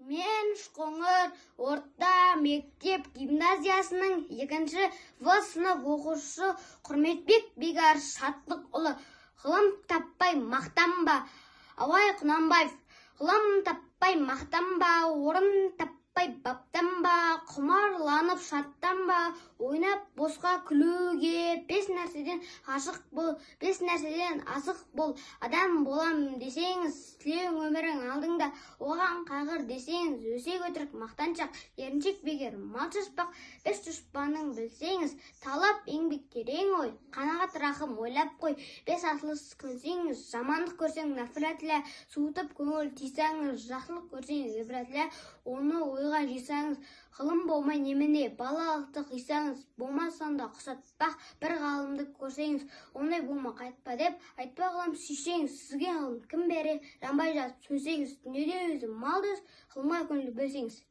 Мен Шқоңыр орта мектеп гимназиясының 2-ші В сынып оқушысы Құрметбек Бегар Шаттықұлы. Ғылым таппай мақтанба. Абай Құнанбаев. Ғылым таппай мақтанба, орын таппай баптанба, құмарланып шаттанба, ойнап босқа күлуге, 5 нәрседен ашық бол, 5 нәрседен асық бол. Адам болам десеңіз, тілеуің өмірің алдыңда, оған қағыр десеңіз, өсек өтірік мақтаншақ, еріншек бегер мал шашпақ, 5 дұшпаның білсеңіз, талап еңбек терең ой, қанағат рахым ойлап қой, 5 асылыс көнсеңіз, жамандық көрсең нафила тілә, суытып көңіл тисаңыз, жақсылық көрсеңіз ибратілә, оны ойға жисаңыз, ғылым болмай немене, балалықты қисаңыз, болмасанда құсатпақ бір ғалымды көрсеңіз, ондай болма қайтпа деп, айтпа ғылым сүйсеңіз, сізге ғылым кім бере, жанбай жатып сөзсеңіз, дүниеде өзі малды ғылымға көңіл бөлсеңіз.